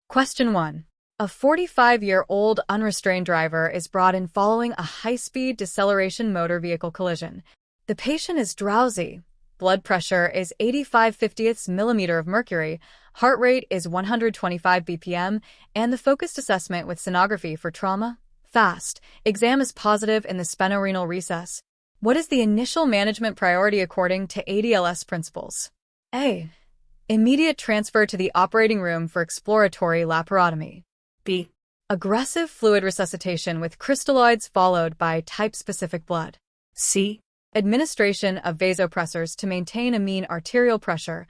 Question 1. A 45-year-old unrestrained driver is brought in following a high-speed deceleration motor vehicle collision. The patient is drowsy. Blood pressure is 85/50 millimeter of mercury, heart rate is 125 BPM, and the focused assessment with sonography for trauma, fast, exam is positive in the spinorenal recess. What is the initial management priority according to ATLS principles? A. Immediate transfer to the operating room for exploratory laparotomy. B. Aggressive fluid resuscitation with crystalloids followed by type-specific blood. C. Administration of vasopressors to maintain a mean arterial pressure,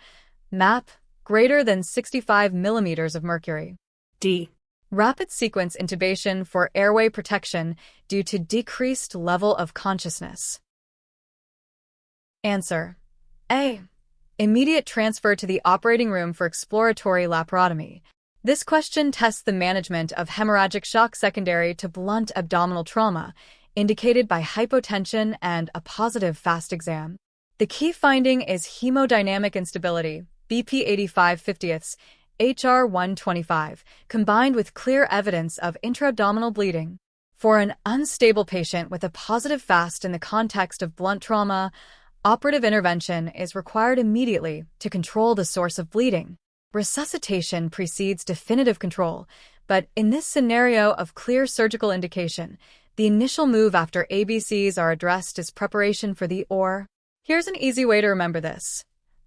MAP, greater than 65 millimeters of mercury. D. Rapid sequence intubation for airway protection due to decreased level of consciousness. Answer. A. Immediate transfer to the operating room for exploratory laparotomy. This question tests the management of hemorrhagic shock secondary to blunt abdominal trauma, indicated by hypotension and a positive fast exam. The key finding is hemodynamic instability, BP 85/50, HR 125, combined with clear evidence of intra-abdominal bleeding. For an unstable patient with a positive fast in the context of blunt trauma, operative intervention is required immediately to control the source of bleeding. Resuscitation precedes definitive control, but in this scenario of clear surgical indication, the initial move after ABCs are addressed is preparation for the OR. Here's an easy way to remember this.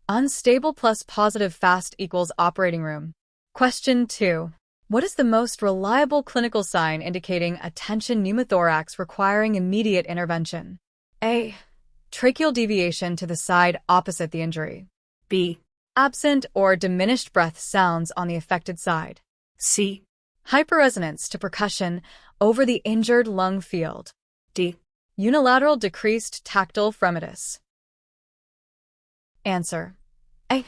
Unstable plus positive fast equals operating room. Question 2. What is the most reliable clinical sign indicating a tension pneumothorax requiring immediate intervention? A. Tracheal deviation to the side opposite the injury. B. Absent or diminished breath sounds on the affected side. C. Hyperresonance to percussion over the injured lung field. D. Unilateral decreased tactile fremitus. Answer. A.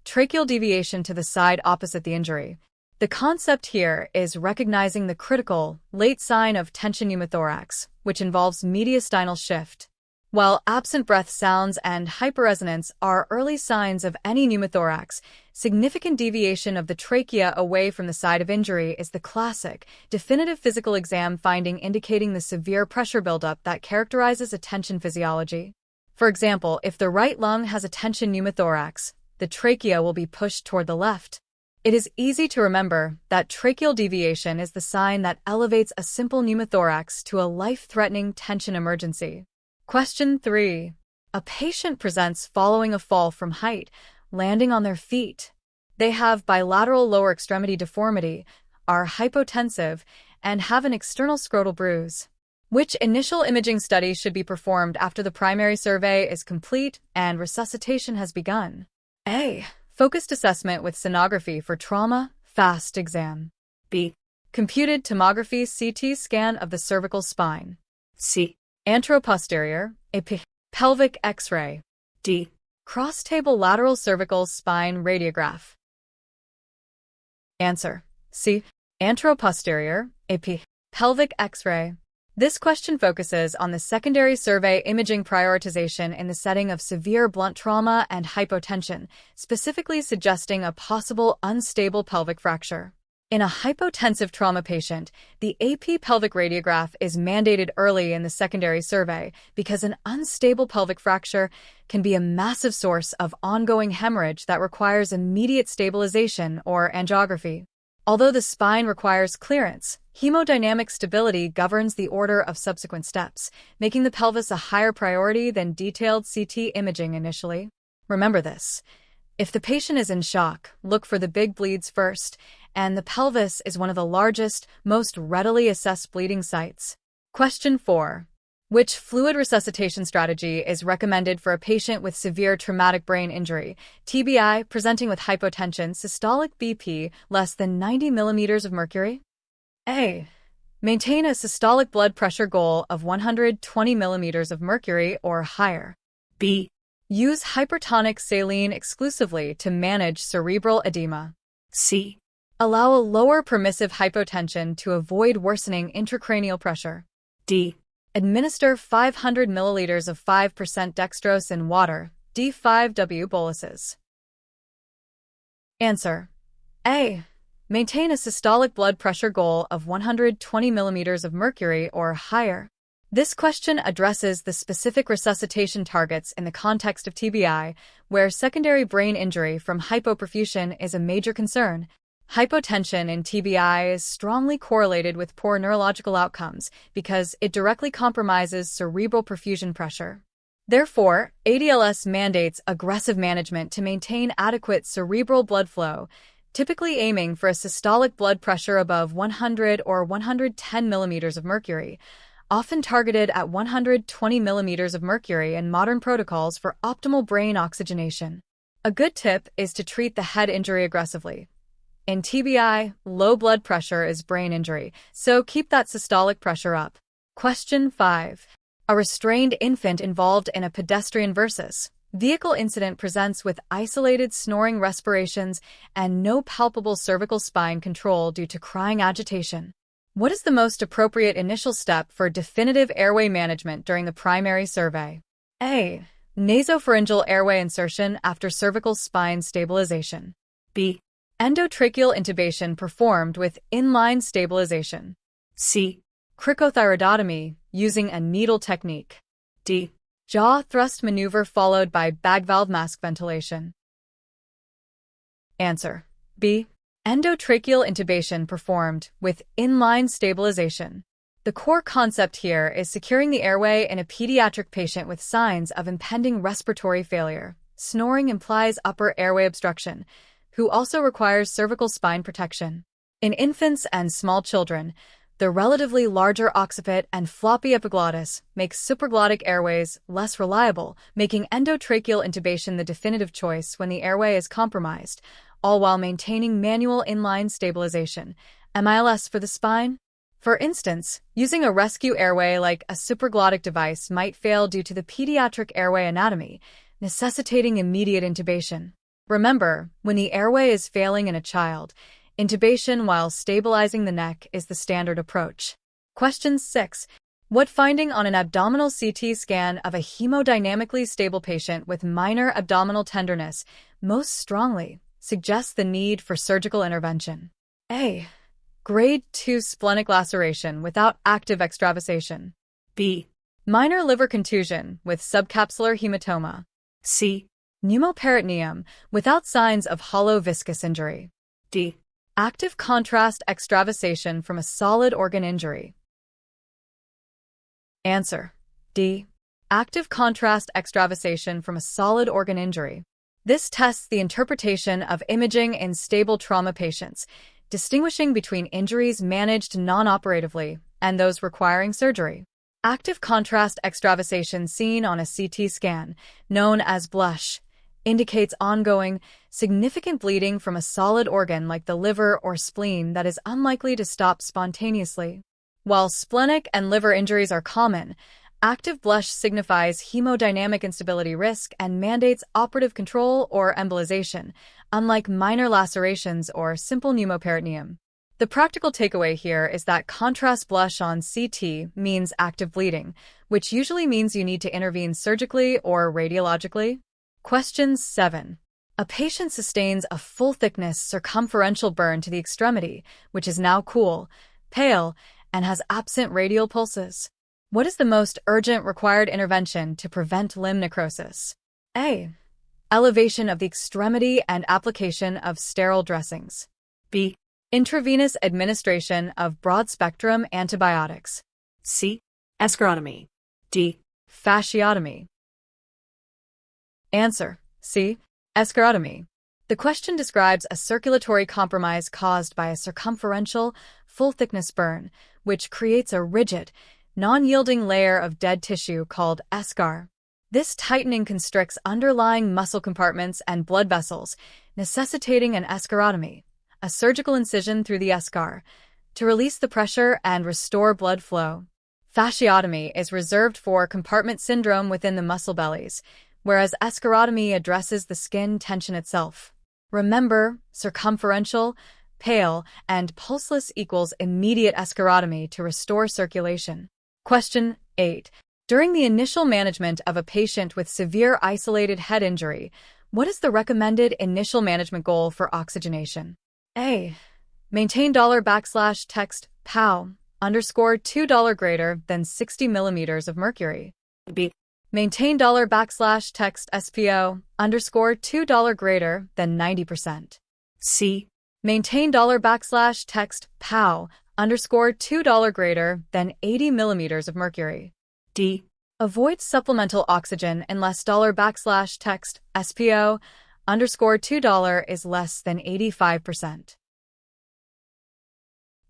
Tracheal deviation to the side opposite the injury. The concept here is recognizing the critical, late sign of tension pneumothorax, which involves mediastinal shift. While absent breath sounds and hyperresonance are early signs of any pneumothorax, significant deviation of the trachea away from the site of injury is the classic, definitive physical exam finding indicating the severe pressure buildup that characterizes a tension physiology. For example, if the right lung has a tension pneumothorax, the trachea will be pushed toward the left. It is easy to remember that tracheal deviation is the sign that elevates a simple pneumothorax to a life-threatening tension emergency. Question 3. A patient presents following a fall from height, landing on their feet. They have bilateral lower extremity deformity, are hypotensive, and have an external scrotal bruise. Which initial imaging study should be performed after the primary survey is complete and resuscitation has begun? A. Focused assessment with sonography for trauma, fast exam. B. Computed tomography CT scan of the cervical spine. C. Anteroposterior, pelvic X-ray. D. Cross-table lateral cervical spine radiograph. Answer. C. Anteroposterior, pelvic X-ray. This question focuses on the secondary survey imaging prioritization in the setting of severe blunt trauma and hypotension, specifically suggesting a possible unstable pelvic fracture. In a hypotensive trauma patient, the AP pelvic radiograph is mandated early in the secondary survey because an unstable pelvic fracture can be a massive source of ongoing hemorrhage that requires immediate stabilization or angiography. Although the spine requires clearance, hemodynamic stability governs the order of subsequent steps, making the pelvis a higher priority than detailed CT imaging initially. Remember this. If the patient is in shock, look for the big bleeds first, and the pelvis is one of the largest, most readily assessed bleeding sites. Question 4. Which fluid resuscitation strategy is recommended for a patient with severe traumatic brain injury, TBI, presenting with hypotension, systolic BP less than 90 millimeters of mercury? A. Maintain a systolic blood pressure goal of 120 millimeters of mercury or higher. B. Use hypertonic saline exclusively to manage cerebral edema. C. Allow a lower permissive hypotension to avoid worsening intracranial pressure. D. Administer 500 milliliters of 5% dextrose in water, D5W boluses. Answer. A. Maintain a systolic blood pressure goal of 120 millimeters of mercury or higher. This question addresses the specific resuscitation targets in the context of TBI, where secondary brain injury from hypoperfusion is a major concern. Hypotension in TBI is strongly correlated with poor neurological outcomes because it directly compromises cerebral perfusion pressure. Therefore, ATLS mandates aggressive management to maintain adequate cerebral blood flow, typically aiming for a systolic blood pressure above 100 or 110 millimeters of mercury, often targeted at 120 millimeters of mercury in modern protocols for optimal brain oxygenation. A good tip is to treat the head injury aggressively. In TBI, low blood pressure is brain injury, so keep that systolic pressure up. Question 5. A restrained infant involved in a pedestrian versus vehicle incident presents with isolated snoring respirations and no palpable cervical spine control due to crying agitation. What is the most appropriate initial step for definitive airway management during the primary survey? A. Nasopharyngeal airway insertion after cervical spine stabilization. B. Endotracheal intubation performed with inline stabilization. C. Cricothyroidotomy using a needle technique. D. Jaw thrust maneuver followed by bag valve mask ventilation. Answer: B. Endotracheal intubation performed with inline stabilization. The core concept here is securing the airway in a pediatric patient with signs of impending respiratory failure. Snoring implies upper airway obstruction, who also requires cervical spine protection. In infants and small children, the relatively larger occiput and floppy epiglottis makes supraglottic airways less reliable, making endotracheal intubation the definitive choice when the airway is compromised, all while maintaining manual inline stabilization, MILS for the spine. For instance, using a rescue airway like a supraglottic device might fail due to the pediatric airway anatomy, necessitating immediate intubation. Remember, when the airway is failing in a child, intubation while stabilizing the neck is the standard approach. Question 6. What finding on an abdominal CT scan of a hemodynamically stable patient with minor abdominal tenderness most strongly suggests the need for surgical intervention? A. Grade 2 splenic laceration without active extravasation. B. Minor liver contusion with subcapsular hematoma. C. Pneumoperitoneum without signs of hollow viscous injury. D. Active contrast extravasation from a solid organ injury. Answer: D. Active contrast extravasation from a solid organ injury. This tests the interpretation of imaging in stable trauma patients, distinguishing between injuries managed non-operatively and those requiring surgery. Active contrast extravasation seen on a CT scan, known as blush, indicates ongoing, significant bleeding from a solid organ like the liver or spleen that is unlikely to stop spontaneously. While splenic and liver injuries are common, active blush signifies hemodynamic instability risk and mandates operative control or embolization, unlike minor lacerations or simple pneumoperitoneum. The practical takeaway here is that contrast blush on CT means active bleeding, which usually means you need to intervene surgically or radiologically. Question 7. A patient sustains a full-thickness circumferential burn to the extremity, which is now cool, pale, and has absent radial pulses. What is the most urgent required intervention to prevent limb necrosis? A. Elevation of the extremity and application of sterile dressings. B. Intravenous administration of broad-spectrum antibiotics. C. Escharotomy. D. Fasciotomy. Answer: C. Escharotomy. The question describes a circulatory compromise caused by a circumferential, full-thickness burn, which creates a rigid, non-yielding layer of dead tissue called eschar. This tightening constricts underlying muscle compartments and blood vessels, necessitating an escharotomy, a surgical incision through the eschar, to release the pressure and restore blood flow. Fasciotomy is reserved for compartment syndrome within the muscle bellies, whereas escharotomy addresses the skin tension itself. Remember, circumferential, pale, and pulseless equals immediate escharotomy to restore circulation. Question 8. During the initial management of a patient with severe isolated head injury, what is the recommended initial management goal for oxygenation? A. Maintain $\text POW underscore $2 greater than 60 millimeters of mercury. B. Maintain $text SPO underscore $2 greater than 90%. C. Maintain $text POW underscore $2 greater than 80 millimeters of mercury. D. Avoid supplemental oxygen unless $text SPO underscore $2 is less than 85%.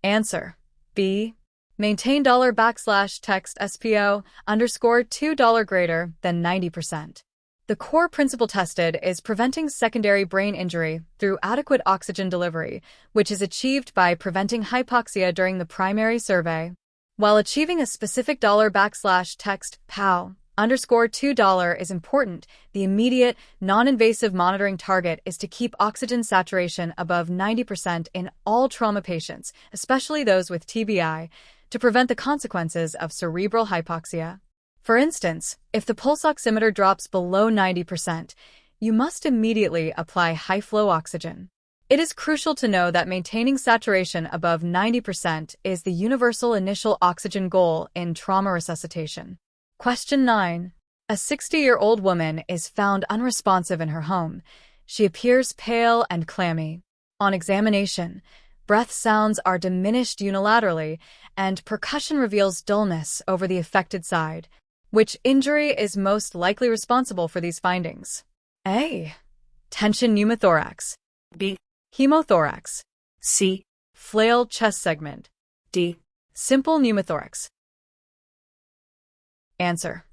Answer. B. Maintain $text SPO underscore $2 greater than 90%. The core principle tested is preventing secondary brain injury through adequate oxygen delivery, which is achieved by preventing hypoxia during the primary survey. While achieving a specific $text POW underscore $2 is important, the immediate, non-invasive monitoring target is to keep oxygen saturation above 90% in all trauma patients, especially those with TBI, to prevent the consequences of cerebral hypoxia. For instance, if the pulse oximeter drops below 90%, you must immediately apply high-flow oxygen. It is crucial to know that maintaining saturation above 90% is the universal initial oxygen goal in trauma resuscitation. Question 9. A 60-year-old woman is found unresponsive in her home. She appears pale and clammy. On examination, breath sounds are diminished unilaterally, and percussion reveals dullness over the affected side. Which injury is most likely responsible for these findings? A. Tension pneumothorax. B. Hemothorax. C. Flailed chest segment. D. Simple pneumothorax. Answer.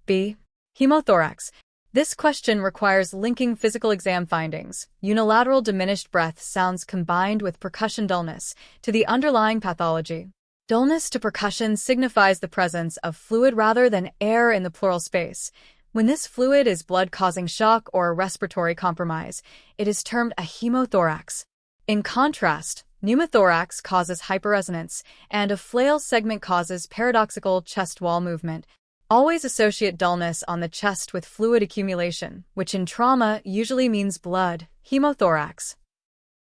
B. Hemothorax. This question requires linking physical exam findings, unilateral diminished breath sounds combined with percussion dullness, to the underlying pathology. Dullness to percussion signifies the presence of fluid rather than air in the pleural space. When this fluid is blood-causing shock or respiratory compromise, it is termed a hemothorax. In contrast, pneumothorax causes hyperresonance, and a flail segment causes paradoxical chest wall movement. Always associate dullness on the chest with fluid accumulation, which in trauma usually means blood. Hemothorax.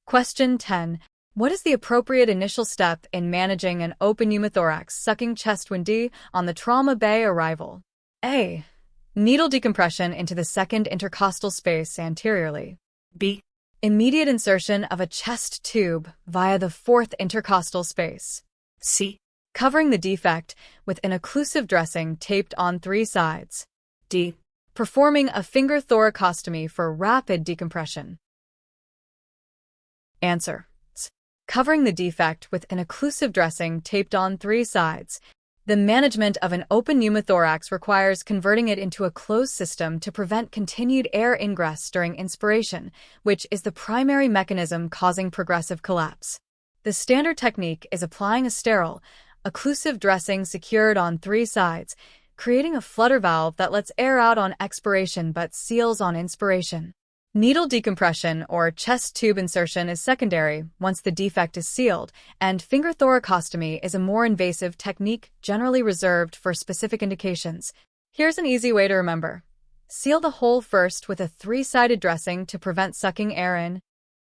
Question 10. What is the appropriate initial step in managing an open pneumothorax sucking chest when on the trauma bay arrival? A. Needle decompression into the second intercostal space anteriorly. B. Immediate insertion of a chest tube via the fourth intercostal space. C. Covering the defect with an occlusive dressing taped on 3 sides. D. Performing a finger thoracostomy for rapid decompression. Answer. Covering the defect with an occlusive dressing taped on 3 sides. The management of an open pneumothorax requires converting it into a closed system to prevent continued air ingress during inspiration, which is the primary mechanism causing progressive collapse. The standard technique is applying a sterile, occlusive dressing secured on 3 sides, creating a flutter valve that lets air out on expiration but seals on inspiration. Needle decompression or chest tube insertion is secondary once the defect is sealed, and finger thoracostomy is a more invasive technique generally reserved for specific indications. Here's an easy way to remember. Seal the hole first with a 3-sided dressing to prevent sucking air in.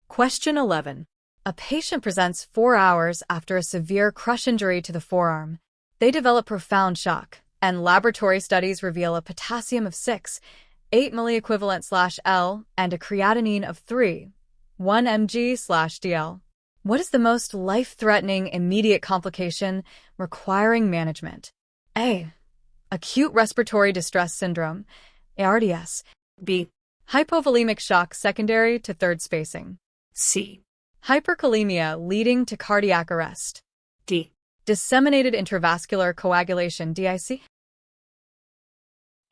Question 11. A patient presents 4 hours after a severe crush injury to the forearm. They develop profound shock, and laboratory studies reveal a potassium of 6.8 milliequivalent/L, and a creatinine of 3.1 mg/dl. What is the most life-threatening immediate complication requiring management? A. Acute respiratory distress syndrome, ARDS. B. Hypovolemic shock secondary to third spacing. C. Hyperkalemia leading to cardiac arrest. D. Disseminated intravascular coagulation, DIC.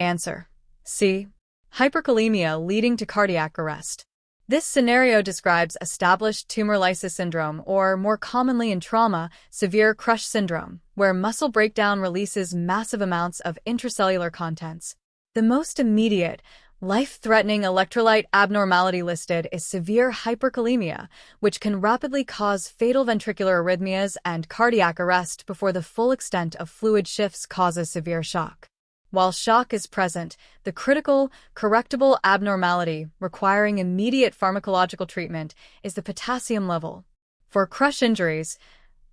Answer. C. Hyperkalemia leading to cardiac arrest. This scenario describes established tumor lysis syndrome, or more commonly in trauma, severe crush syndrome, where muscle breakdown releases massive amounts of intracellular contents. The most immediate, life-threatening electrolyte abnormality listed is severe hyperkalemia, which can rapidly cause fatal ventricular arrhythmias and cardiac arrest before the full extent of fluid shifts causes severe shock. While shock is present, the critical, correctable abnormality requiring immediate pharmacological treatment is the potassium level. For crush injuries,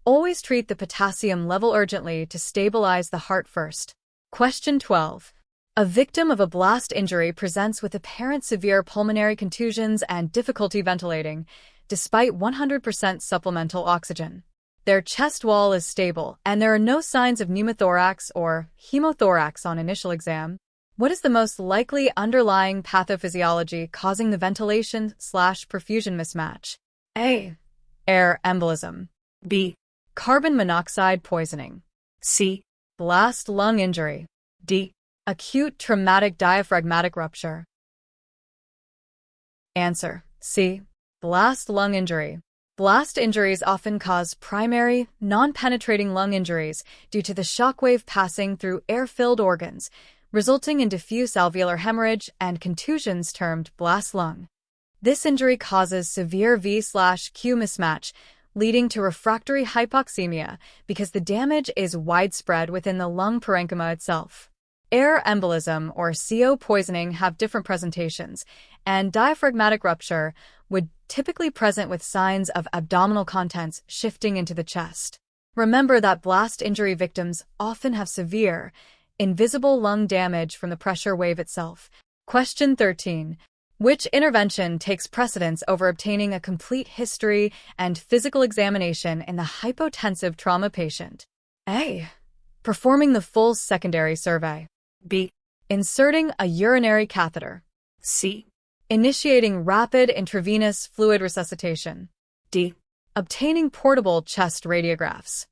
always treat the potassium level urgently to stabilize the heart first. Question 12. A victim of a blast injury presents with apparent severe pulmonary contusions and difficulty ventilating, despite 100% supplemental oxygen. Their chest wall is stable, and there are no signs of pneumothorax or hemothorax on initial exam. What is the most likely underlying pathophysiology causing the ventilation/perfusion mismatch? A. Air embolism. B. Carbon monoxide poisoning. C. Blast lung injury. D. Acute traumatic diaphragmatic rupture. Answer: C. Blast lung injury. Blast injuries often cause primary, non-penetrating lung injuries due to the shockwave passing through air-filled organs, resulting in diffuse alveolar hemorrhage and contusions termed blast lung. This injury causes severe V/Q mismatch, leading to refractory hypoxemia because the damage is widespread within the lung parenchyma itself. Air embolism or CO poisoning have different presentations, and diaphragmatic rupture would typically present with signs of abdominal contents shifting into the chest. Remember that blast injury victims often have severe, invisible lung damage from the pressure wave itself. Question 13. Which intervention takes precedence over obtaining a complete history and physical examination in the hypotensive trauma patient? A. Performing the full secondary survey. B. Inserting a urinary catheter. C. Initiating rapid intravenous fluid resuscitation. D. Obtaining portable chest radiographs.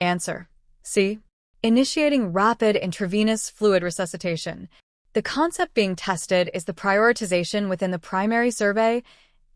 Answer: C. Initiating rapid intravenous fluid resuscitation. The concept being tested is the prioritization within the primary survey,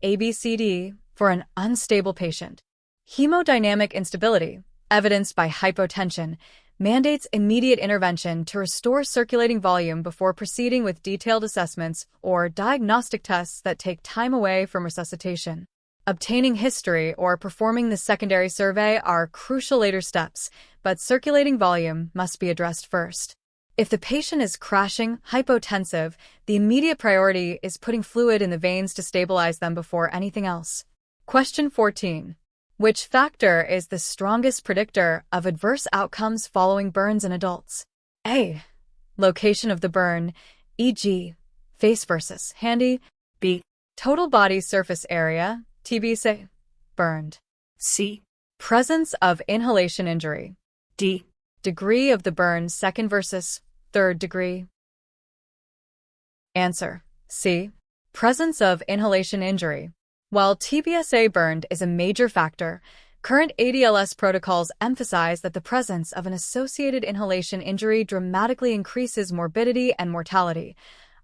ABCD, for an unstable patient. Hemodynamic instability, evidenced by hypotension, mandates immediate intervention to restore circulating volume before proceeding with detailed assessments or diagnostic tests that take time away from resuscitation. Obtaining history or performing the secondary survey are crucial later steps, but circulating volume must be addressed first. If the patient is crashing, hypotensive, the immediate priority is putting fluid in the veins to stabilize them before anything else. Question 14. Which factor is the strongest predictor of adverse outcomes following burns in adults? A. Location of the burn, e.g., face versus handy. B. Total body surface area, TBSA, burned. C. Presence of inhalation injury. D. Degree of the burn, second versus third degree. Answer: C. Presence of inhalation injury. While TBSA burned is a major factor, current ATLS protocols emphasize that the presence of an associated inhalation injury dramatically increases morbidity and mortality,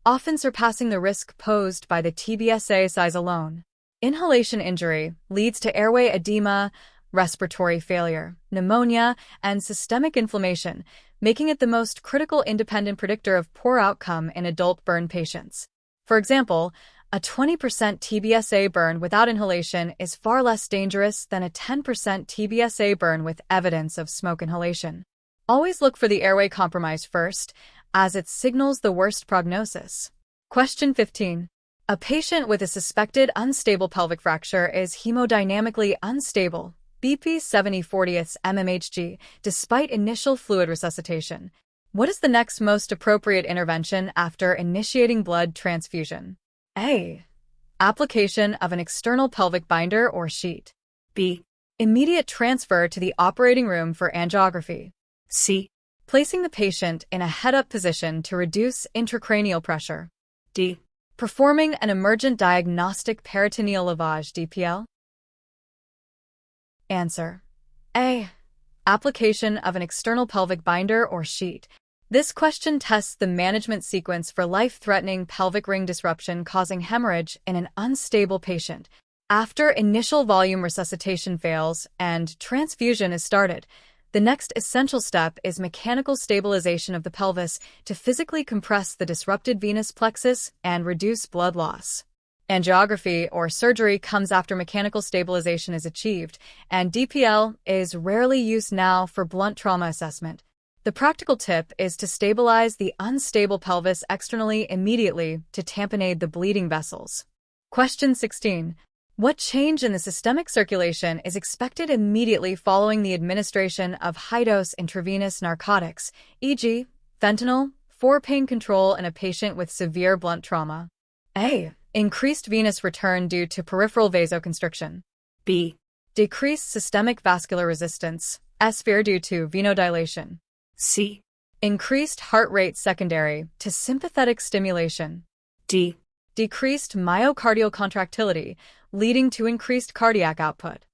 often surpassing the risk posed by the TBSA size alone. Inhalation injury leads to airway edema, respiratory failure, pneumonia, and systemic inflammation, making it the most critical independent predictor of poor outcome in adult burn patients. For example, a 20% TBSA burn without inhalation is far less dangerous than a 10% TBSA burn with evidence of smoke inhalation. Always look for the airway compromise first, as it signals the worst prognosis. Question 15. A patient with a suspected unstable pelvic fracture is hemodynamically unstable, BP 70/40 mmHg, despite initial fluid resuscitation. What is the next most appropriate intervention after initiating blood transfusion? A. Application of an external pelvic binder or sheet. B. Immediate transfer to the operating room for angiography. C. Placing the patient in a head-up position to reduce intracranial pressure. D. Performing an emergent diagnostic peritoneal lavage DPL. Answer: A. Application of an external pelvic binder or sheet. This question tests the management sequence for life-threatening pelvic ring disruption causing hemorrhage in an unstable patient. After initial volume resuscitation fails and transfusion is started, the next essential step is mechanical stabilization of the pelvis to physically compress the disrupted venous plexus and reduce blood loss. Angiography or surgery comes after mechanical stabilization is achieved, and DPL is rarely used now for blunt trauma assessment. The practical tip is to stabilize the unstable pelvis externally immediately to tamponade the bleeding vessels. Question 16. What change in the systemic circulation is expected immediately following the administration of high-dose intravenous narcotics, e.g., fentanyl, for pain control in a patient with severe blunt trauma? A. Increased venous return due to peripheral vasoconstriction. B. Decreased systemic vascular resistance, S-fear due to venodilation. C. Increased heart rate secondary to sympathetic stimulation. D. Decreased myocardial contractility, leading to increased cardiac output.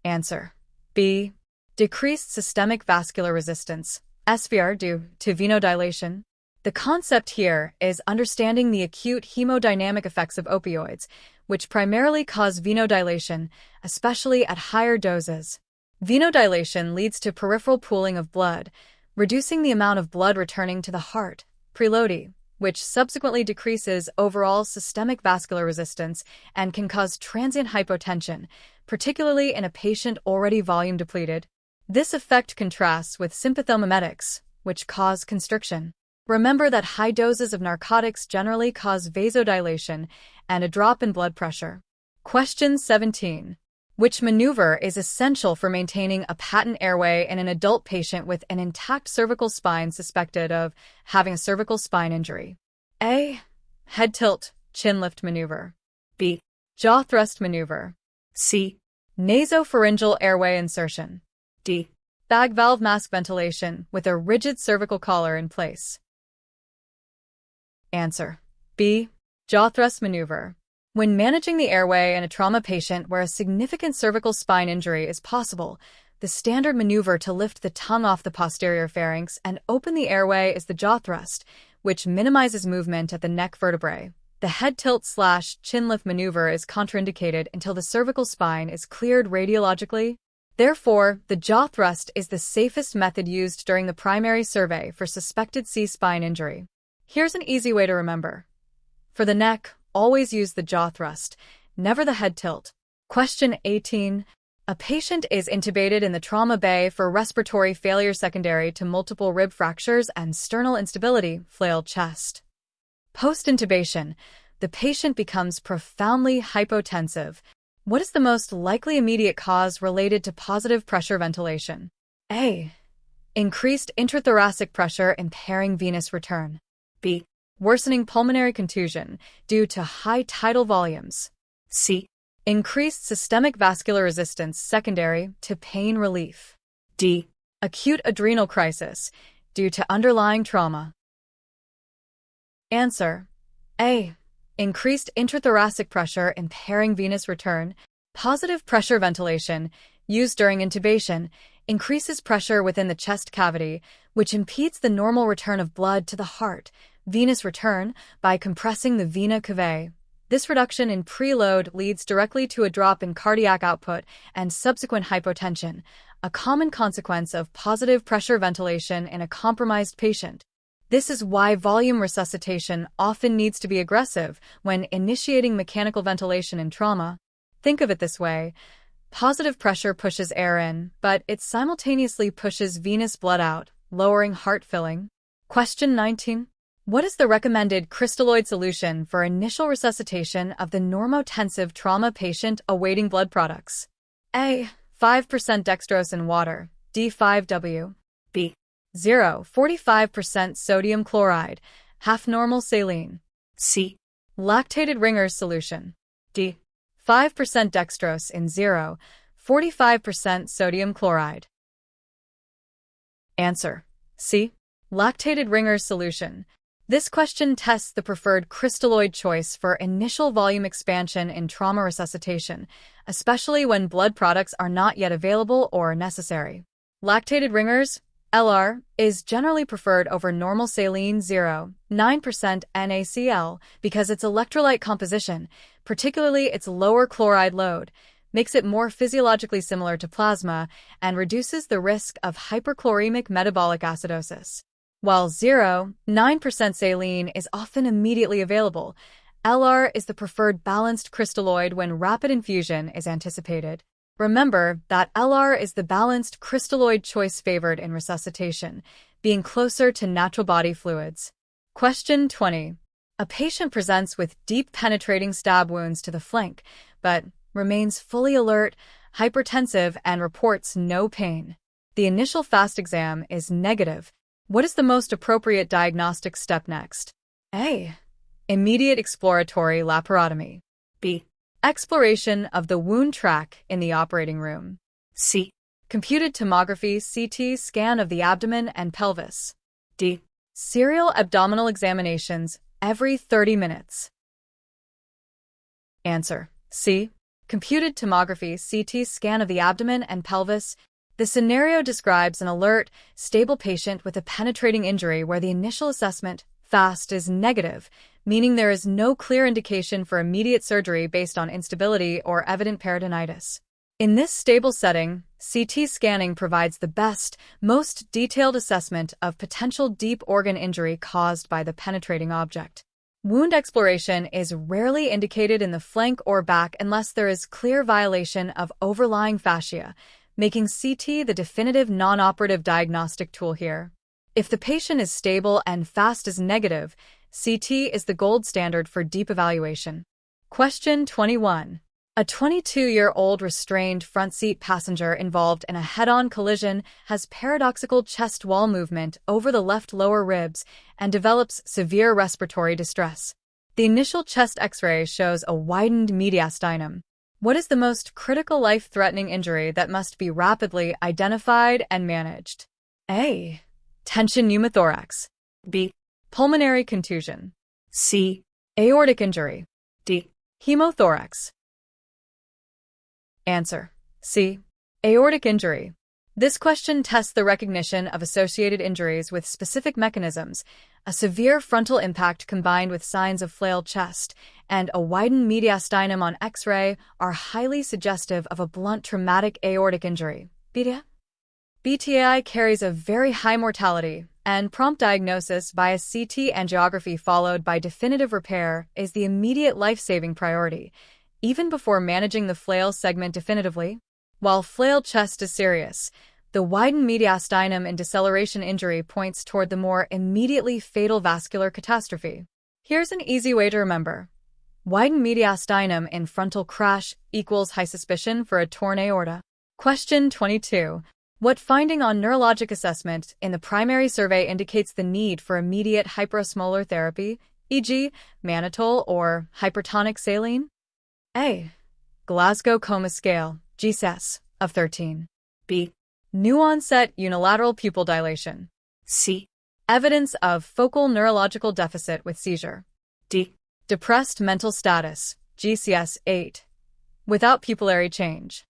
Answer: B. Decreased systemic vascular resistance, SVR due to venodilation. The concept here is understanding the acute hemodynamic effects of opioids, which primarily cause venodilation, especially at higher doses. Venodilation leads to peripheral pooling of blood, reducing the amount of blood returning to the heart, preloading, which subsequently decreases overall systemic vascular resistance and can cause transient hypotension, particularly in a patient already volume depleted. This effect contrasts with sympathomimetics, which cause constriction. Remember that high doses of narcotics generally cause vasodilation and a drop in blood pressure. Question 17. Which maneuver is essential for maintaining a patent airway in an adult patient with an intact cervical spine suspected of having a cervical spine injury? A. Head tilt, chin lift maneuver. B. Jaw thrust maneuver. C. Nasopharyngeal airway insertion. D. Bag valve mask ventilation with a rigid cervical collar in place. Answer: B. Jaw thrust maneuver. When managing the airway in a trauma patient where a significant cervical spine injury is possible, the standard maneuver to lift the tongue off the posterior pharynx and open the airway is the jaw thrust, which minimizes movement at the neck vertebrae. The head tilt/chin lift maneuver is contraindicated until the cervical spine is cleared radiologically. Therefore, the jaw thrust is the safest method used during the primary survey for suspected C-spine injury. Here's an easy way to remember. For the neck, always use the jaw thrust, never the head tilt. Question 18. A patient is intubated in the trauma bay for respiratory failure secondary to multiple rib fractures and sternal instability, flailed chest. Post-intubation, the patient becomes profoundly hypotensive. What is the most likely immediate cause related to positive pressure ventilation? A. Increased intrathoracic pressure impairing venous return. B. Worsening pulmonary contusion due to high tidal volumes. C. Increased systemic vascular resistance secondary to pain relief. D. Acute adrenal crisis due to underlying trauma. Answer: A. Increased intrathoracic pressure impairing venous return. Positive pressure ventilation, used during intubation, increases pressure within the chest cavity, which impedes the normal return of blood to the heart, venous return, by compressing the vena cavae. This reduction in preload leads directly to a drop in cardiac output and subsequent hypotension, a common consequence of positive pressure ventilation in a compromised patient. This is why volume resuscitation often needs to be aggressive when initiating mechanical ventilation in trauma. Think of it this way: positive pressure pushes air in, but it simultaneously pushes venous blood out, lowering heart filling. Question 19. What is the recommended crystalloid solution for initial resuscitation of the normotensive trauma patient awaiting blood products? A. 5% dextrose in water, D5W. B. 0.45% sodium chloride, half normal saline. C. Lactated Ringer's solution. D. 5% dextrose in 0.45% sodium chloride. Answer: C. Lactated Ringer's solution. This question tests the preferred crystalloid choice for initial volume expansion in trauma resuscitation, especially when blood products are not yet available or necessary. Lactated Ringer's, LR, is generally preferred over normal saline 0.9% NaCl because its electrolyte composition, particularly its lower chloride load, makes it more physiologically similar to plasma and reduces the risk of hyperchloremic metabolic acidosis. While 0.9% saline is often immediately available, LR is the preferred balanced crystalloid when rapid infusion is anticipated. Remember that LR is the balanced crystalloid choice favored in resuscitation, being closer to natural body fluids. Question 20. A patient presents with deep penetrating stab wounds to the flank, but remains fully alert, hypertensive, and reports no pain. The initial FAST exam is negative. What is the most appropriate diagnostic step next? A. Immediate exploratory laparotomy. B. Exploration of the wound track in the operating room. C. Computed tomography CT scan of the abdomen and pelvis. D. Serial abdominal examinations every 30 minutes. Answer: C. Computed tomography CT scan of the abdomen and pelvis. The scenario describes an alert, stable patient with a penetrating injury where the initial assessment, FAST, is negative, meaning there is no clear indication for immediate surgery based on instability or evident peritonitis. In this stable setting, CT scanning provides the best, most detailed assessment of potential deep organ injury caused by the penetrating object. Wound exploration is rarely indicated in the flank or back unless there is clear violation of overlying fascia, making CT the definitive non-operative diagnostic tool here. If the patient is stable and FAST is negative, CT is the gold standard for deep evaluation. Question 21. A 22-year-old restrained front seat passenger involved in a head-on collision has paradoxical chest wall movement over the left lower ribs and develops severe respiratory distress. The initial chest X-ray shows a widened mediastinum. What is the most critical life-threatening injury that must be rapidly identified and managed? A. Tension pneumothorax. B. Pulmonary contusion. C. Aortic injury. D. Hemothorax. Answer: C. Aortic injury. This question tests the recognition of associated injuries with specific mechanisms. A severe frontal impact combined with signs of flail chest and a widened mediastinum on X-ray are highly suggestive of a blunt traumatic aortic injury. BTAI carries a very high mortality, and prompt diagnosis by a CT angiography followed by definitive repair is the immediate life-saving priority, even before managing the flail segment definitively. While flail chest is serious, the widened mediastinum in deceleration injury points toward the more immediately fatal vascular catastrophe. Here's an easy way to remember. Widened mediastinum in frontal crash equals high suspicion for a torn aorta. Question 22. What finding on neurologic assessment in the primary survey indicates the need for immediate hyperosmolar therapy, e.g., mannitol or hypertonic saline? A. Glasgow Coma Scale, GCS, of 13. B. New-onset unilateral pupil dilation. C. Evidence of focal neurological deficit with seizure. D. Depressed mental status, GCS 8. Without pupillary change.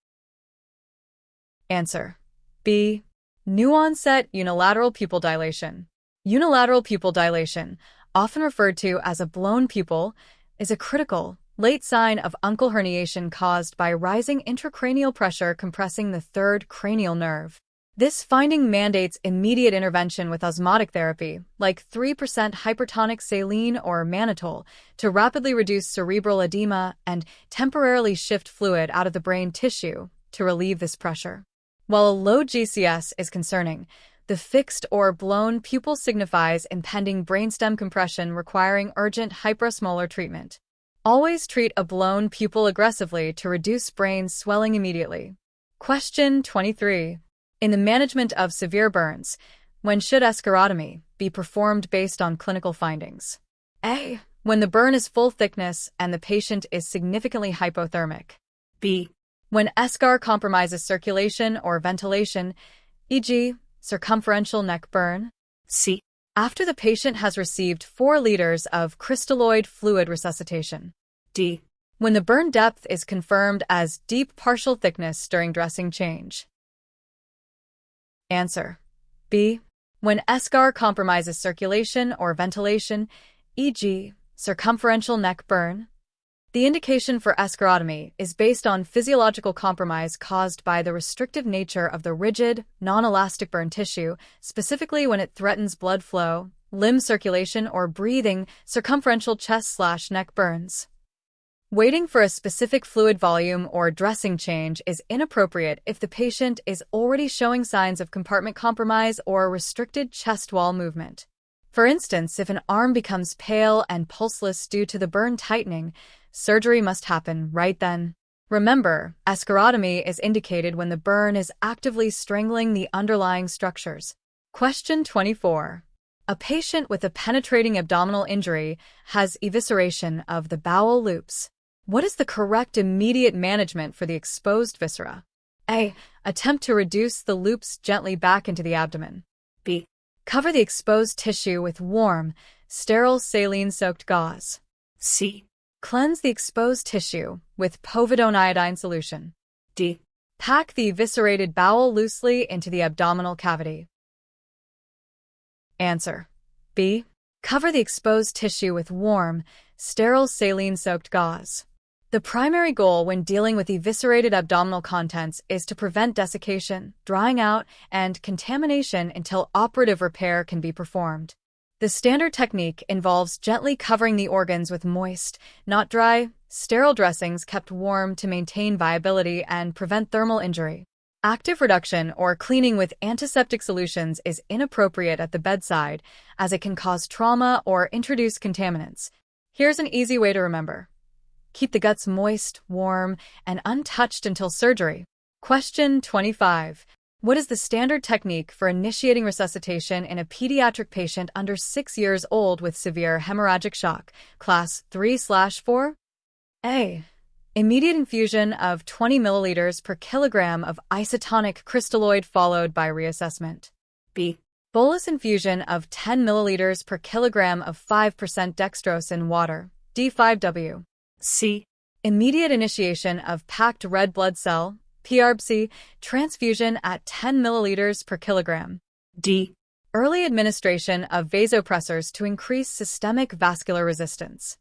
Answer: B. New-onset unilateral pupil dilation. Unilateral pupil dilation, often referred to as a blown pupil, is a critical, late sign of uncal herniation caused by rising intracranial pressure compressing the third cranial nerve. This finding mandates immediate intervention with osmotic therapy, like 3% hypertonic saline or mannitol, to rapidly reduce cerebral edema and temporarily shift fluid out of the brain tissue to relieve this pressure. While a low GCS is concerning, the fixed or blown pupil signifies impending brainstem compression requiring urgent hyperosmolar treatment. Always treat a blown pupil aggressively to reduce brain swelling immediately. Question 23. In the management of severe burns, when should escharotomy be performed based on clinical findings? A. When the burn is full thickness and the patient is significantly hypothermic. B. When eschar compromises circulation or ventilation, e.g., circumferential neck burn. C. After the patient has received 4 liters of crystalloid fluid resuscitation. D. When the burn depth is confirmed as deep partial thickness during dressing change. Answer: B. When eschar compromises circulation or ventilation, e.g., circumferential neck burn. The indication for escharotomy is based on physiological compromise caused by the restrictive nature of the rigid, non-elastic burn tissue, specifically when it threatens blood flow, limb circulation, or breathing, circumferential chest/neck burns. Waiting for a specific fluid volume or dressing change is inappropriate if the patient is already showing signs of compartment compromise or restricted chest wall movement. For instance, if an arm becomes pale and pulseless due to the burn tightening, surgery must happen right then. Remember, escharotomy is indicated when the burn is actively strangling the underlying structures. Question 24. A patient with a penetrating abdominal injury has evisceration of the bowel loops. What is the correct immediate management for the exposed viscera? A. Attempt to reduce the loops gently back into the abdomen. B. Cover the exposed tissue with warm, sterile saline-soaked gauze. C. Cleanse the exposed tissue with povidone iodine solution. D. Pack the eviscerated bowel loosely into the abdominal cavity. Answer. B. Cover the exposed tissue with warm, sterile saline-soaked gauze. The primary goal when dealing with eviscerated abdominal contents is to prevent desiccation, drying out, and contamination until operative repair can be performed. The standard technique involves gently covering the organs with moist, not dry, sterile dressings kept warm to maintain viability and prevent thermal injury. Active reduction or cleaning with antiseptic solutions is inappropriate at the bedside, as it can cause trauma or introduce contaminants. Here's an easy way to remember. Keep the guts moist, warm, and untouched until surgery. Question 25. What is the standard technique for initiating resuscitation in a pediatric patient under 6 years old with severe hemorrhagic shock, class 3/4? A. Immediate infusion of 20 milliliters per kilogram of isotonic crystalloid followed by reassessment. B. Bolus infusion of 10 milliliters per kilogram of 5% dextrose in water, D5W. C. Immediate initiation of packed red blood cell, PRBC, transfusion at 10 milliliters per kilogram. D. Early administration of vasopressors to increase systemic vascular resistance.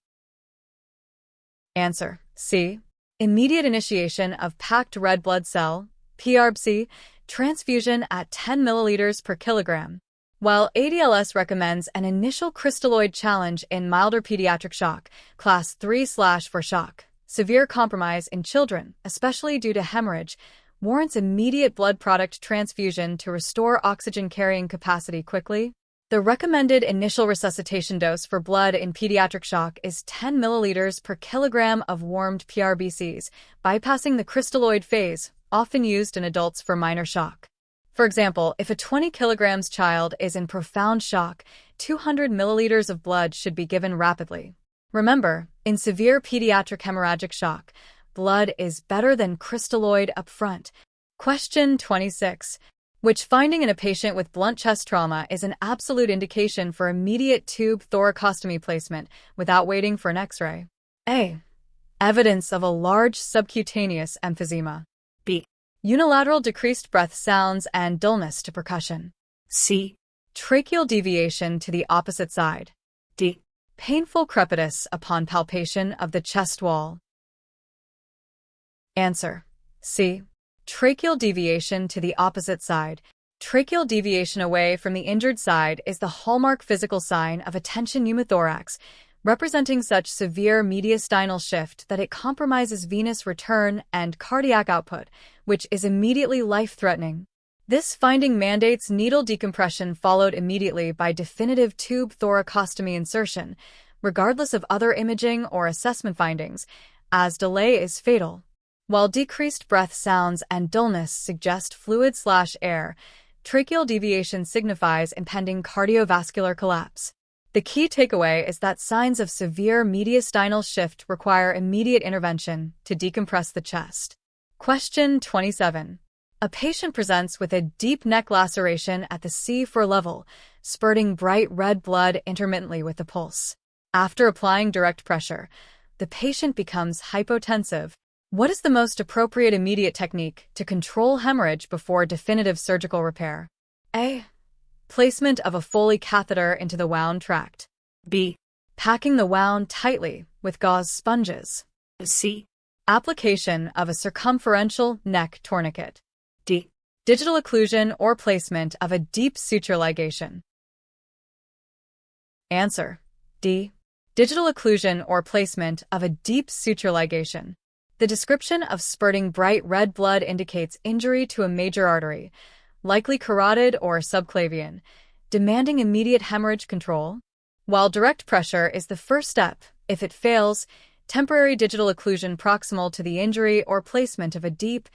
Answer. C. Immediate initiation of packed red blood cell, PRBC, transfusion at 10 milliliters per kilogram. While ATLS recommends an initial crystalloid challenge in milder pediatric shock, class 3/4 shock, severe compromise in children, especially due to hemorrhage, warrants immediate blood product transfusion to restore oxygen carrying capacity quickly. The recommended initial resuscitation dose for blood in pediatric shock is 10 milliliters per kilogram of warmed PRBCs, bypassing the crystalloid phase, often used in adults for minor shock. For example, if a 20 kilograms child is in profound shock, 200 milliliters of blood should be given rapidly. Remember, in severe pediatric hemorrhagic shock, blood is better than crystalloid up front. Question 26. Which finding in a patient with blunt chest trauma is an absolute indication for immediate tube thoracostomy placement without waiting for an X-ray? A. Evidence of a large subcutaneous emphysema. B. Unilateral decreased breath sounds and dullness to percussion. C. Tracheal deviation to the opposite side. D. Painful crepitus upon palpation of the chest wall. Answer. C. Tracheal deviation to the opposite side. Tracheal deviation away from the injured side is the hallmark physical sign of a tension pneumothorax, representing such severe mediastinal shift that it compromises venous return and cardiac output, which is immediately life-threatening. This finding mandates needle decompression followed immediately by definitive tube thoracostomy insertion, regardless of other imaging or assessment findings, as delay is fatal. While decreased breath sounds and dullness suggest fluid/air, tracheal deviation signifies impending cardiovascular collapse. The key takeaway is that signs of severe mediastinal shift require immediate intervention to decompress the chest. Question 27. A patient presents with a deep neck laceration at the C4 level, spurting bright red blood intermittently with the pulse. After applying direct pressure, the patient becomes hypotensive. What is the most appropriate immediate technique to control hemorrhage before definitive surgical repair? A. Placement of a Foley catheter into the wound tract. B. Packing the wound tightly with gauze sponges. C. Application of a circumferential neck tourniquet. D. Digital occlusion or placement of a deep suture ligation. Answer. D. Digital occlusion or placement of a deep suture ligation. The description of spurting bright red blood indicates injury to a major artery, likely carotid or subclavian. demanding immediate hemorrhage control. While direct pressure is the first step, if it fails, temporary digital occlusion proximal to the injury or placement of a deep,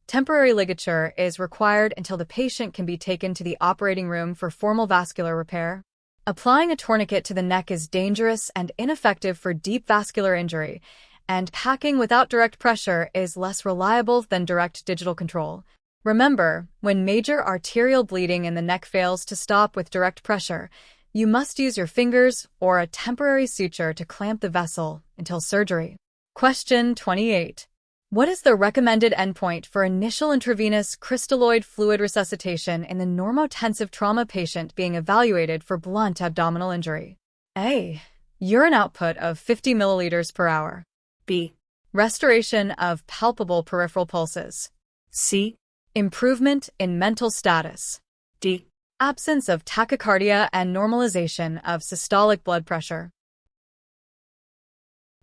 temporary ligature is required until the patient can be taken to the operating room for formal vascular repair. Applying a tourniquet to the neck is dangerous and ineffective for deep vascular injury, and packing without direct pressure is less reliable than direct digital control. Remember, when major arterial bleeding in the neck fails to stop with direct pressure, you must use your fingers or a temporary suture to clamp the vessel until surgery. Question 28. What is the recommended endpoint for initial intravenous crystalloid fluid resuscitation in the normotensive trauma patient being evaluated for blunt abdominal injury? A. Urine output of 50 milliliters per hour. B. Restoration of palpable peripheral pulses. C. Improvement in mental status. D. Absence of tachycardia and normalization of systolic blood pressure.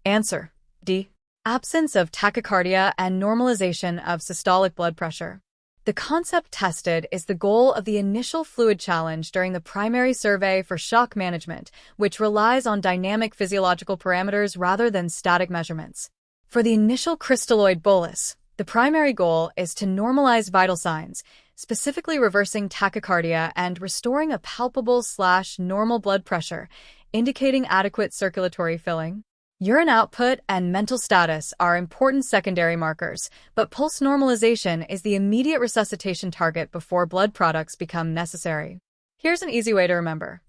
Answer: D. Absence of tachycardia and normalization of systolic blood pressure. The concept tested is the goal of the initial fluid challenge during the primary survey for shock management, which relies on dynamic physiological parameters rather than static measurements. For the initial crystalloid bolus, the primary goal is to normalize vital signs, specifically reversing tachycardia and restoring a palpable/normal blood pressure, indicating adequate circulatory filling. Urine output and mental status are important secondary markers, but pulse normalization is the immediate resuscitation target before blood products become necessary. Here's an easy way to remember.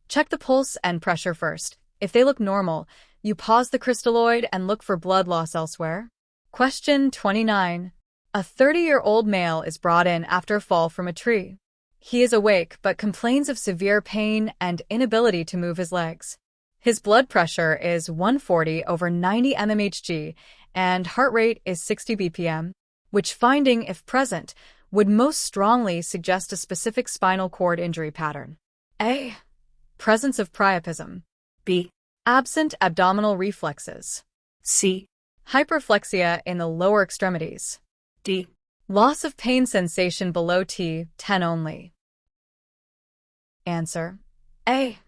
Check the pulse and pressure first. If they look normal, you pause the crystalloid and look for blood loss elsewhere. Question 29. A 30-year-old male is brought in after a fall from a tree. He is awake but complains of severe pain and inability to move his legs. His blood pressure is 140/90 mmHg and heart rate is 60 bpm, which finding, if present, would most strongly suggest a specific spinal cord injury pattern. A. Presence of priapism. B. Absent abdominal reflexes. C. Hyperflexia in the lower extremities. D. Loss of pain sensation below T10 only. Answer: A.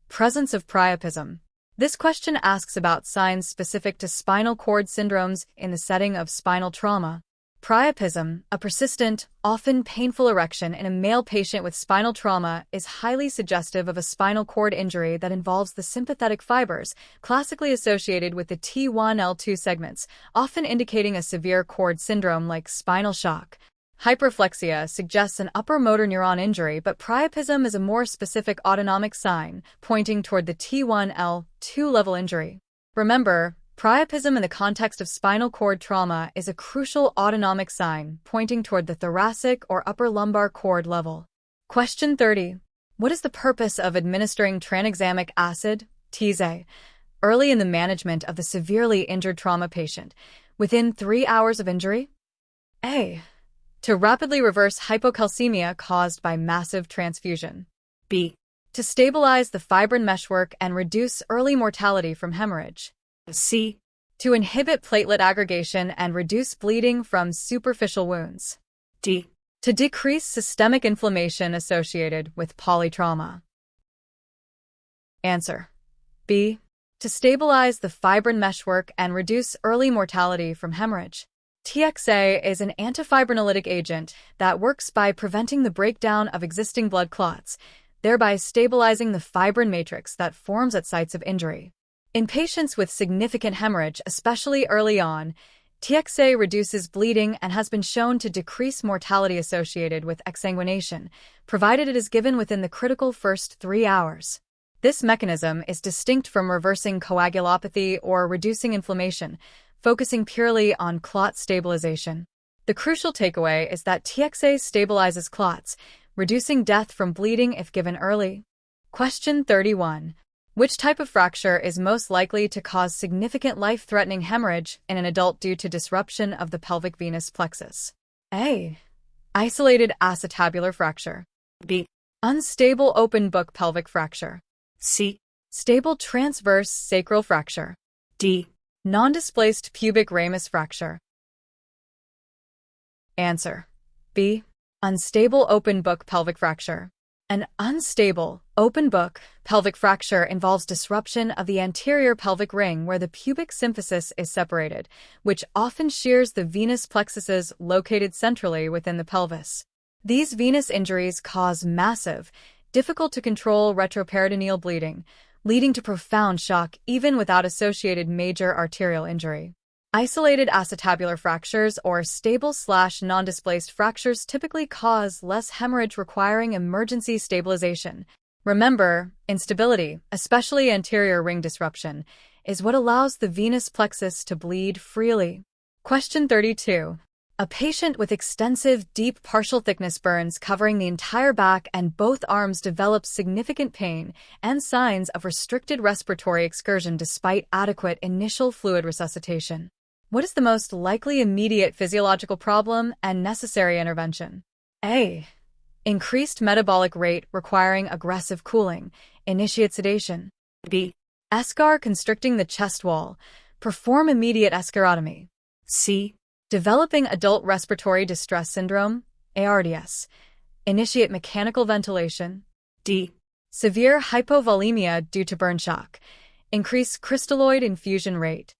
Presence of priapism. This question asks about signs specific to spinal cord syndromes in the setting of spinal trauma. Priapism, a persistent, often painful erection in a male patient with spinal trauma, is highly suggestive of a spinal cord injury that involves the sympathetic fibers, classically associated with the T1-L2 segments, often indicating a severe cord syndrome like spinal shock. Hyperflexia suggests an upper motor neuron injury, but priapism is a more specific autonomic sign, pointing toward the T1-L2 level injury. Remember, priapism in the context of spinal cord trauma is a crucial autonomic sign, pointing toward the thoracic or upper lumbar cord level. Question 30. What is the purpose of administering tranexamic acid, TBSA, early in the management of the severely injured trauma patient, within 3 hours of injury? A. To rapidly reverse hypoglycemia caused by massive transfusion. B. To stabilize the fibrin meshwork and reduce early mortality from hemorrhage. C. To inhibit platelet aggregation and reduce bleeding from superficial wounds. D. To decrease systemic inflammation associated with polytrauma. Answer: B. To stabilize the fibrin meshwork and reduce early mortality from hemorrhage. TBSA is an antifibrinolytic agent that works by preventing the breakdown of existing blood clots, thereby stabilizing the fibrin matrix that forms at sites of injury. In patients with significant hemorrhage, especially early on, TBSA reduces bleeding and has been shown to decrease mortality associated with exsanguination, provided it is given within the critical first 3 hours. This mechanism is distinct from reversing coagulopathy or reducing inflammation, focusing purely on clot stabilization. The crucial takeaway is that TBSA stabilizes clots, reducing death from bleeding if given early. Question 31. Which type of fracture is most likely to cause significant life-threatening hemorrhage in an adult due to disruption of the pelvic venous plexus? A. Isolated acetabular fracture. B. Unstable open book pelvic fracture. C. Stable transverse sacral fracture. D. Non-displaced pubic ramus fracture. Answer: B. Unstable open book pelvic fracture. An unstable, open book, pelvic fracture involves disruption of the anterior pelvic ring where the pubic symphysis is separated, which often shears the venous plexuses located centrally within the pelvis. These venous injuries cause massive, difficult-to-control retroperitoneal bleeding, leading to profound shock even without associated major arterial injury. Isolated acetabular fractures or stable/non-displaced fractures typically cause less hemorrhage requiring emergency stabilization. Remember, instability, especially anterior ring disruption, is what allows the venous plexus to bleed freely. Question 32. A patient with extensive, deep partial thickness burns covering the entire back and both arms develops significant pain and signs of restricted respiratory excursion despite adequate initial fluid resuscitation. What is the most likely immediate physiological problem and necessary intervention? A. Increased metabolic rate requiring aggressive cooling. Initiate sedation. B. Eschar constricting the chest wall. Perform immediate escherotomy. C. Developing adult respiratory distress syndrome. ARDS. Initiate mechanical ventilation. D. Severe hypovolemia due to burn shock. Increase crystalloid infusion rate.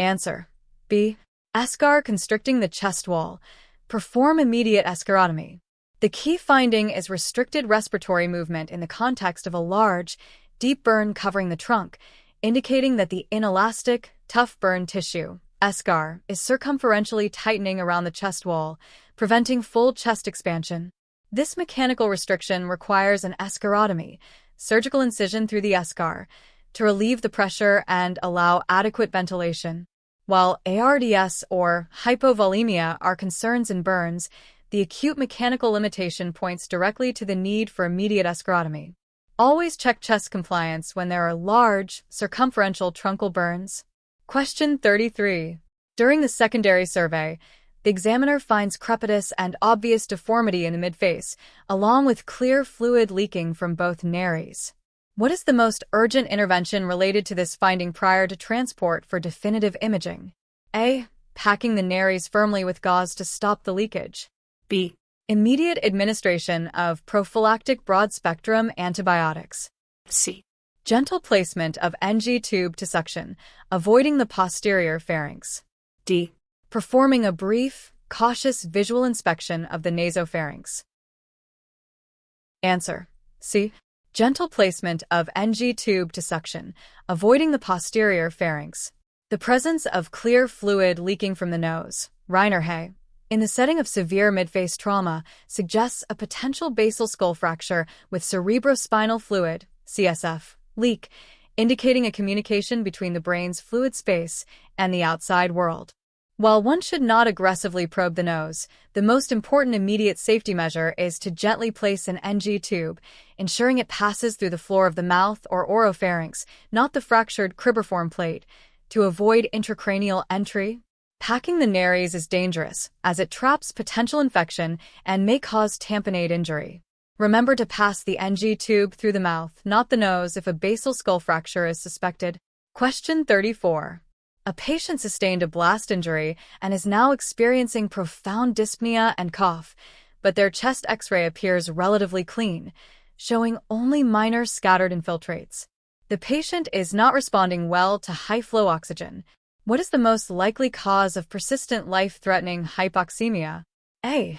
Answer. B. Eschar constricting the chest wall. Perform immediate escherotomy. The key finding is restricted respiratory movement in the context of a large, deep burn covering the trunk, indicating that the inelastic, tough burn tissue, eschar, is circumferentially tightening around the chest wall, preventing full chest expansion. This mechanical restriction requires an escherotomy, surgical incision through the eschar, to relieve the pressure and allow adequate ventilation. While ARDS or hypovolemia are concerns in burns, the acute mechanical limitation points directly to the need for immediate escherotomy. Always check chest compliance when there are large, circumferential truncal burns. Question 33. During the secondary survey, the examiner finds crepitus and obvious deformity in the midface, along with clear fluid leaking from both nares. What is the most urgent intervention related to this finding prior to transport for definitive imaging? A. Packing the nares firmly with gauze to stop the leakage. B. Immediate administration of prophylactic broad-spectrum antibiotics. C. Gentle placement of NG tube to suction, avoiding the posterior pharynx. D. Performing a brief, cautious visual inspection of the nasopharynx. Answer. C. Gentle placement of NG tube to suction, avoiding the posterior pharynx. The presence of clear fluid leaking from the nose, Hemorrhage, in the setting of severe midface trauma suggests a potential basal skull fracture with cerebrospinal fluid, CSF, leak, indicating a communication between the brain's fluid space and the outside world. While one should not aggressively probe the nose, the most important immediate safety measure is to gently place an NG tube, ensuring it passes through the floor of the mouth or oropharynx, not the fractured cribriform plate, to avoid intracranial entry. Packing the nares is dangerous, as it traps potential infection and may cause tamponade injury. Remember to pass the NG tube through the mouth, not the nose, if a basal skull fracture is suspected. Question 34. A patient sustained a blast injury and is now experiencing profound dyspnea and cough, but their chest X-ray appears relatively clean, showing only minor scattered infiltrates. The patient is not responding well to high-flow oxygen. What is the most likely cause of persistent life-threatening hypoxemia? A.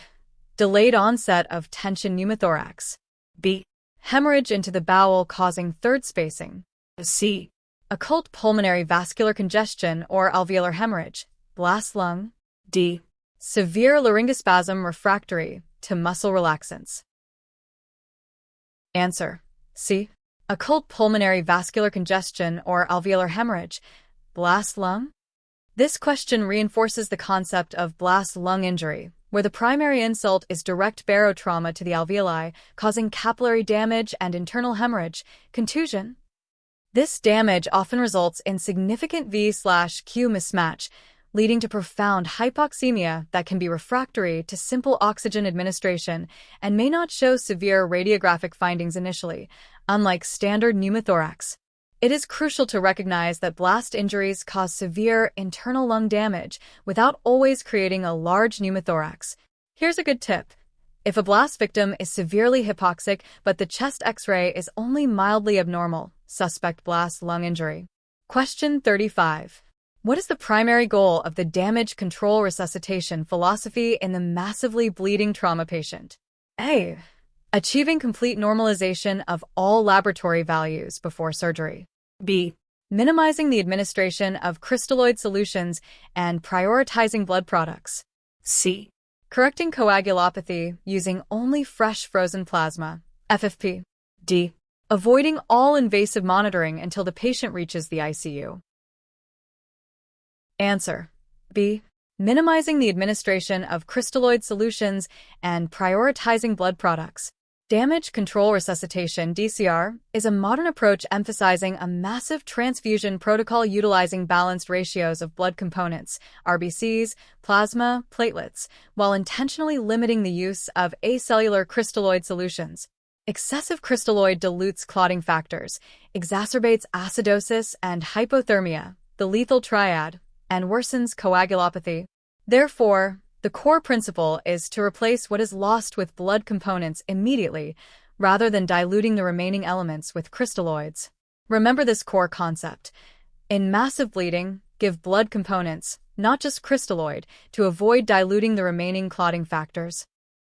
Delayed onset of tension pneumothorax. B. Hemorrhage into the bowel causing third spacing. C. Occult pulmonary vascular congestion or alveolar hemorrhage, blast lung. D. Severe laryngospasm refractory to muscle relaxants. Answer. C. Occult pulmonary vascular congestion or alveolar hemorrhage, blast lung. This question reinforces the concept of blast lung injury, where the primary insult is direct barotrauma to the alveoli, causing capillary damage and internal hemorrhage, contusion. This damage often results in significant V/Q mismatch, leading to profound hypoxemia that can be refractory to simple oxygen administration and may not show severe radiographic findings initially, unlike standard pneumothorax. It is crucial to recognize that blast injuries cause severe internal lung damage without always creating a large pneumothorax. Here's a good tip. If a blast victim is severely hypoxic but the chest X-ray is only mildly abnormal, suspect blast lung injury. Question 35. What is the primary goal of the damage control resuscitation philosophy in the massively bleeding trauma patient? A. Achieving complete normalization of all laboratory values before surgery. B. Minimizing the administration of crystalloid solutions and prioritizing blood products. C. Correcting coagulopathy using only fresh frozen plasma, FFP. D. Avoiding all invasive monitoring until the patient reaches the ICU. Answer. B. Minimizing the administration of crystalloid solutions and prioritizing blood products. Damage control resuscitation (DCR) is a modern approach emphasizing a massive transfusion protocol utilizing balanced ratios of blood components, RBCs, plasma, platelets, while intentionally limiting the use of acellular crystalloid solutions. Excessive crystalloid dilutes clotting factors, exacerbates acidosis and hypothermia, the lethal triad, and worsens coagulopathy. Therefore, the core principle is to replace what is lost with blood components immediately, rather than diluting the remaining elements with crystalloids. Remember this core concept. In massive bleeding, give blood components, not just crystalloid, to avoid diluting the remaining clotting factors.